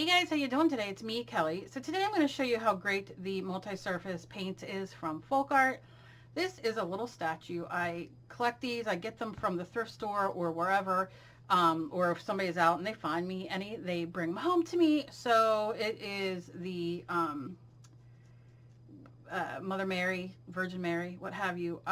Hey guys, how you doing today? It's me, Kelly. So today I'm going to show you how great the multi-surface paint is from Folkart. This is a little statue. I collect these. I get them from the thrift store or wherever, or if somebody's out and they find me any, they bring them home to me. So it is the Mother Mary, Virgin Mary, what have you.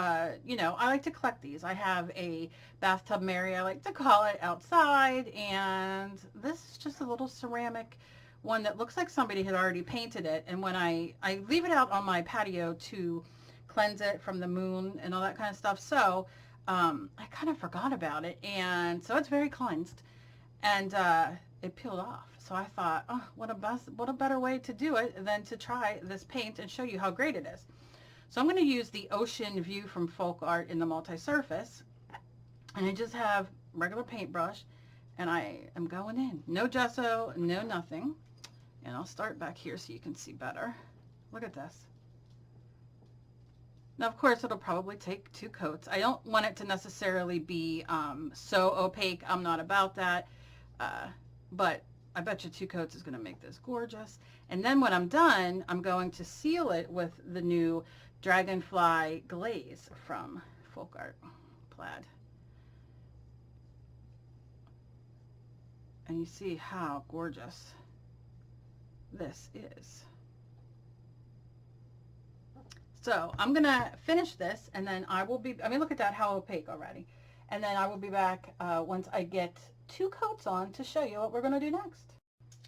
You know, I like to collect these. I have a bathtub Mary, I like to call it, outside, and this is just a little ceramic one that looks like somebody had already painted it. And when I leave it out on my patio to cleanse it from the moon and all that kind of stuff, so I kind of forgot about it, and so it's very cleansed, and it peeled off. So I thought, oh, what a better way to do it than to try this paint and show you how great it is. So I'm going to use the Ocean View from Folkart in the multi-surface, and I just have regular paintbrush, and I am going in. No gesso, no nothing. And I'll start back here so you can see better. Look at this. Now, of course, it'll probably take 2 coats. I don't want it to necessarily be so opaque. I'm not about that. But I bet you 2 coats is going to make this gorgeous. And then when I'm done, I'm going to seal it with the new Dragonfly glaze from Folkart Plaid. And you see how gorgeous this is. So I'm going to finish this, and then I will be, I mean, look at that, how opaque already. And then I will be back once I get 2 coats on to show you what we're going to do next.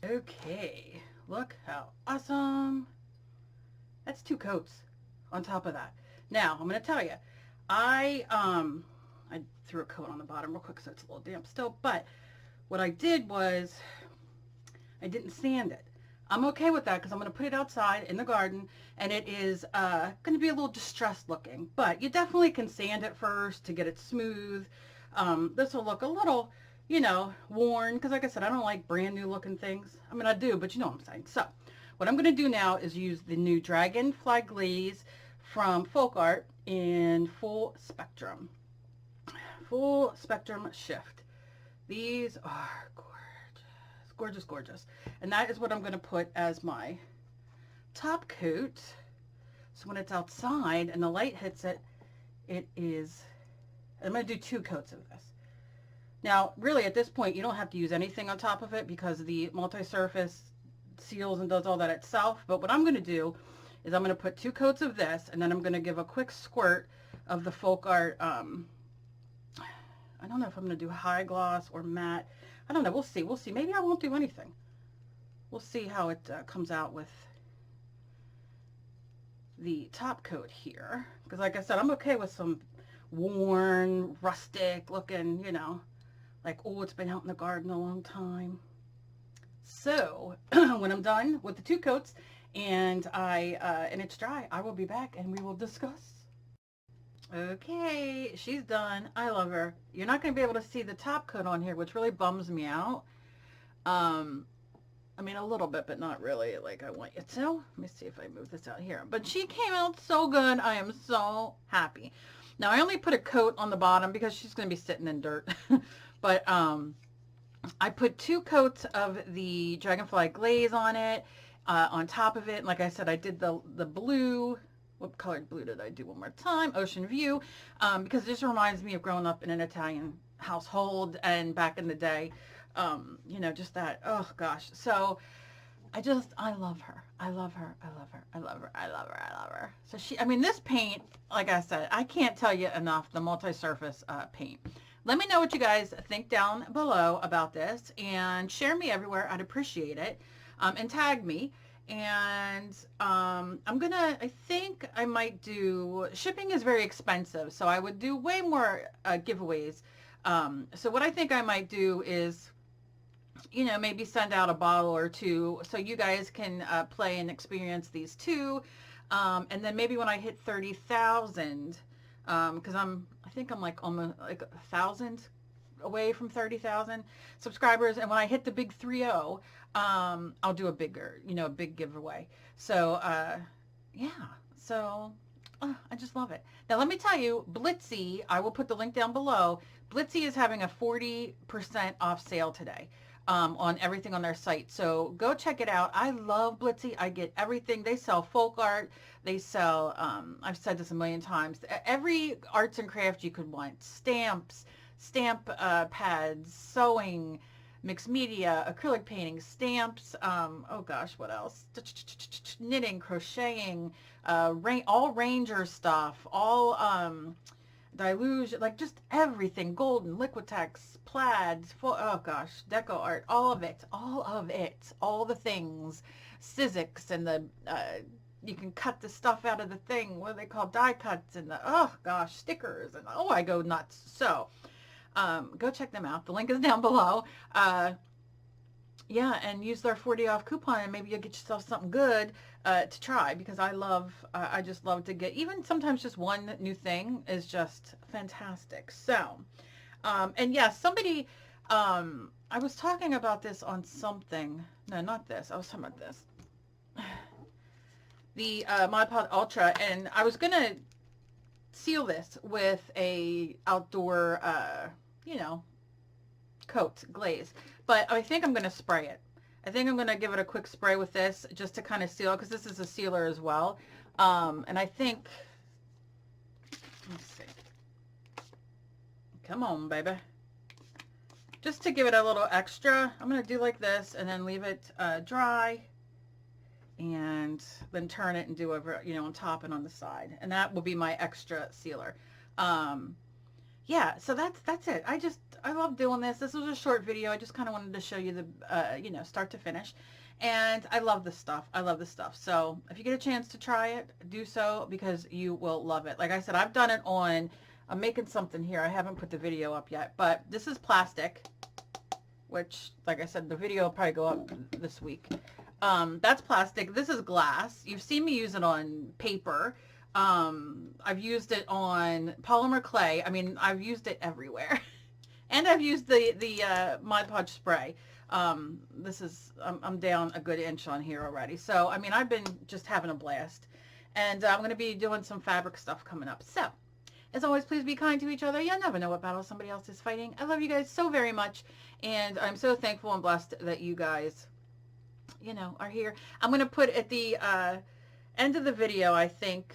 Okay, look how awesome. That's 2 coats on top of that. Now, I'm going to tell you, I threw a coat on the bottom real quick so it's a little damp still, but what I did was I didn't sand it. I'm okay with that because I'm going to put it outside in the garden, and it is going to be a little distressed looking, but you definitely can sand it first to get it smooth. This will look a little, you know, worn, because like I said, I don't like brand new looking things. I mean, I do, but you know what I'm saying. So what I'm going to do now is use the new Dragonfly glaze from Folkart in full spectrum shift. These are gorgeous, gorgeous, gorgeous. And that is what I'm going to put as my top coat. So when it's outside and the light hits it, it is, I'm going to do 2 coats of this. Now, really, at this point, you don't have to use anything on top of it because the multi-surface seals and does all that itself. But what I'm going to do is I'm going to put 2 coats of this, and then I'm going to give a quick squirt of the Folkart, I don't know if I'm going to do high gloss or matte. I don't know. We'll see. We'll see. Maybe I won't do anything. We'll see how it comes out with the top coat here. Because like I said, I'm okay with some worn, rustic looking, you know, like, oh, it's been out in the garden a long time. So when I'm done with the 2 coats and it's dry, I will be back and we will discuss. Okay, she's done. I love her. You're not going to be able to see the top coat on here, which really bums me out. I mean, a little bit, but not really like I want you to. Let me see if I move this out here. But she came out so good. I am so happy. Now, I only put a coat on the bottom because she's going to be sitting in dirt. But I put 2 coats of the Dragonfly glaze on it, on top of it. And like I said, I did the blue. What colored blue did I do one more time? Ocean View, because this reminds me of growing up in an Italian household and back in the day, you know, just that, oh gosh. So I love her. I love her. I love her. I love her. I love her. I love her. So I mean, this paint, like I said, I can't tell you enough, the multi-surface paint. Let me know what you guys think down below about this, and share me everywhere. I'd appreciate it. And tag me. And I think I might do, shipping is very expensive, so I would do way more giveaways. So what I think I might do is, you know, maybe send out a bottle or 2 so you guys can play and experience these too. And then maybe when I hit 30,000, because I think I'm like almost like 1,000 away from 30,000 subscribers, and when I hit the big 3-0, I'll do a bigger, you know, a big giveaway. So yeah, so I just love it. Now let me tell you, Blitzy, I will put the link down below. Blitzy is having a 40% off sale today. on everything on their site. So go check it out. I love Blitsy. I get everything. They sell folk art. They sell, I've said this a million times, every arts and craft you could want. Stamps, stamp pads, sewing, mixed media, acrylic painting, stamps, oh gosh, what else? Knitting, crocheting, all ranger stuff, all deluge, like just everything, golden, liquitex, plaids, oh gosh, deco art, all of it, all the things, Sizzix, and the, you can cut the stuff out of the thing, what are they called, die cuts, and the, oh gosh, stickers, and oh, I go nuts. So go check them out. The link is down below. Yeah, and use their 40 off coupon, and maybe you'll get yourself something good to try, because I just love to get, even sometimes just one new thing is just fantastic. So, and yes, somebody, I was talking about this on something, no, not this, I was talking about this, the Mod Podge Ultra, and I was going to seal this with a outdoor, you know, coat glaze, but I think I'm going to spray it. I think I'm going to give it a quick spray with this just to kind of seal, because this is a sealer as well. And I think, let's see, come on baby, just to give it a little extra, I'm going to do like this and then leave it dry, and then turn it and do over, you know, on top and on the side, and that will be my extra sealer. Yeah, so that's it. I love doing this. This was a short video. I just kind of wanted to show you the, you know, start to finish. And I love this stuff. I love this stuff. So if you get a chance to try it, do so, because you will love it. Like I said, I've done it on, I'm making something here. I haven't put the video up yet, but this is plastic, which, like I said, the video will probably go up this week. That's plastic. This is glass. You've seen me use it on paper. I've used it on polymer clay. I mean, I've used it everywhere. And I've used the Mod Podge spray. This is, I'm down a good inch on here already. So, I mean, I've been just having a blast. And I'm going to be doing some fabric stuff coming up. So, as always, please be kind to each other. You never know what battle somebody else is fighting. I love you guys so very much. And I'm so thankful and blessed that you guys, you know, are here. I'm going to put at the end of the video, I think,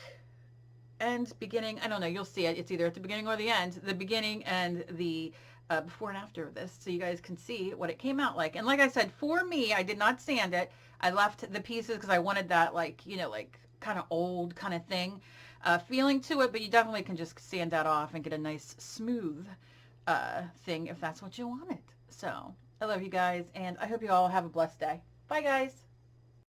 end, beginning, I don't know, you'll see it. It's either at the beginning or the end. The beginning and the before and after of this, so you guys can see what it came out like. And like I said, for me, I did not sand it. I left the pieces because I wanted that, like, you know, like kind of old kind of thing feeling to it, but you definitely can just sand that off and get a nice smooth thing if that's what you wanted. So I love you guys, and I hope you all have a blessed day. Bye guys.